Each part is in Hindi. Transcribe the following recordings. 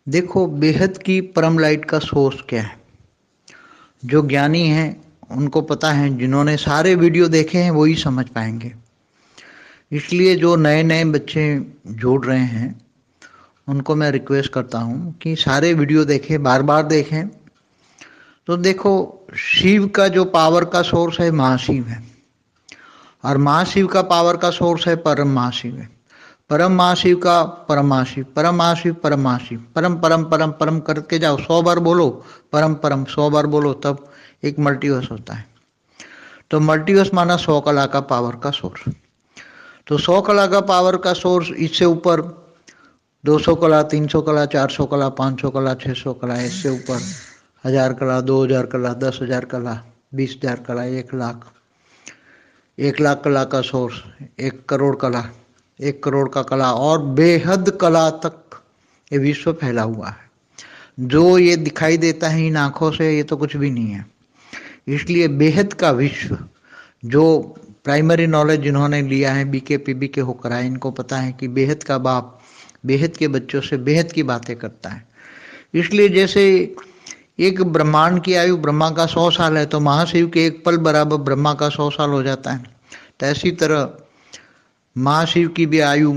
देखो, बेहद की परम लाइट का सोर्स क्या है? जो ज्ञानी हैं उनको पता है, जिन्होंने सारे वीडियो देखे हैं वही समझ पाएंगे। इसलिए जो नए नए बच्चे जुड़ रहे हैं उनको मैं रिक्वेस्ट करता हूँ कि सारे वीडियो देखें, बार बार देखें। तो देखो, शिव का जो पावर का सोर्स है महाशिव है, और महाशिव का पावर का सोर्स है परम महाशिव है। परम महाशिव का परम महाशिव, परम महाशिव परम महाशिव, परम परम परम परम करके जाओ, 100 बार बोलो परम परम, 100 बार बोलो, तब एक मल्टीवर्स होता है। तो मल्टीवर्स माना 100 कला का पावर का सोर्स। तो 100 कला का पावर का सोर्स, इससे ऊपर 200 कला, 300 कला, 400 कला, 500 कला, 600 कला, इससे ऊपर 1000 कला, 2000 कला, 10,000 कला, 20,000 कला, 1,00,000, 1,00,000 कला का सोर्स, 1,00,00,000 कला, 1,00,00,000 का कला, और बेहद कला तक ये विश्व फैला हुआ है। जो ये दिखाई देता है इन आंखों से, ये तो कुछ भी नहीं है। इसलिए बेहद का विश्व, जो प्राइमरी नॉलेज जिन्होंने लिया है, बीके पीबी के होकर आए, इनको पता है कि बेहद का बाप बेहद के बच्चों से बेहद की बातें करता है। इसलिए जैसे एक ब्रह्मांड की आयु ब्रह्मा का 100 साल है, तो महाशिव के एक पल बराबर ब्रह्मा का 100 साल हो जाता है। तो ऐसी तरह महाशिव की भी आयु,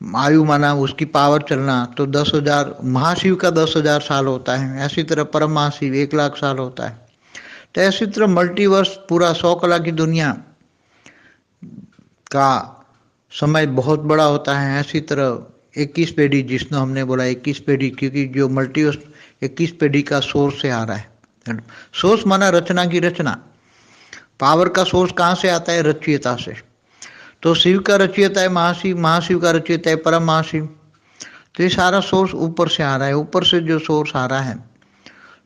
आयु माना उसकी पावर चलना, तो 10,000, महाशिव का 10,000 साल होता है। ऐसी तरह परम महाशिव 1,00,000 साल होता है। तो ऐसी तरह मल्टीवर्स, पूरा 100 कला की दुनिया का समय बहुत बड़ा होता है। ऐसी तरह 21 पीढ़ी, जिसने हमने बोला 21 पीढ़ी, क्योंकि जो मल्टीवर्स 21 पीढ़ी का सोर्स से आ रहा है। सोर्स माना रचना की रचना। पावर का सोर्स कहाँ से आता है? रचयिता से। तो शिव का रचयिता है महाशिव, महाशिव का रचयिता है परम महाशिव। तो ये सारा सोर्स ऊपर से आ रहा है। ऊपर से जो सोर्स आ रहा है,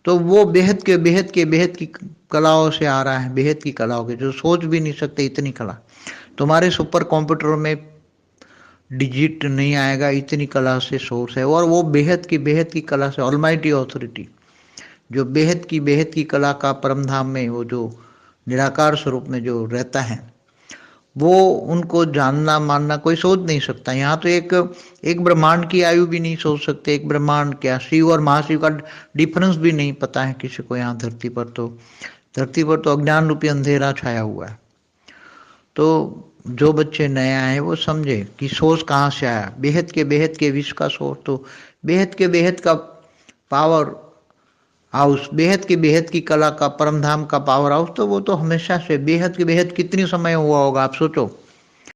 तो वो बेहद के बेहद के बेहद की कलाओं से आ रहा है। बेहद की कलाओं के, जो सोच भी नहीं सकते इतनी कला। तुम्हारे सुपर कंप्यूटर में डिजिट नहीं आएगा, इतनी कला से सोर्स है। और वो बेहद की कला से, ऑलमाइटी ऑथोरिटी, जो बेहद की कला का परम धाम में, वो जो निराकार स्वरूप में जो रहता है, वो उनको जानना मानना कोई सोच नहीं सकता। यहाँ तो एक ब्रह्मांड की आयु भी नहीं सोच सकते। एक ब्रह्मांड क्या, शिव और महाशिव का डिफरेंस भी नहीं पता है किसी को यहाँ धरती पर। तो धरती पर तो अज्ञान रूपी अंधेरा छाया हुआ है। तो जो बच्चे नए आए वो समझे कि सोर्स कहाँ से आया। बेहद के विश्व का सोर्स, तो बेहद का पावर हाउस, बेहद की कला का परम धाम का पावर हाउस, तो वो तो हमेशा से बेहद कितनी समय हुआ होगा, आप सोचो।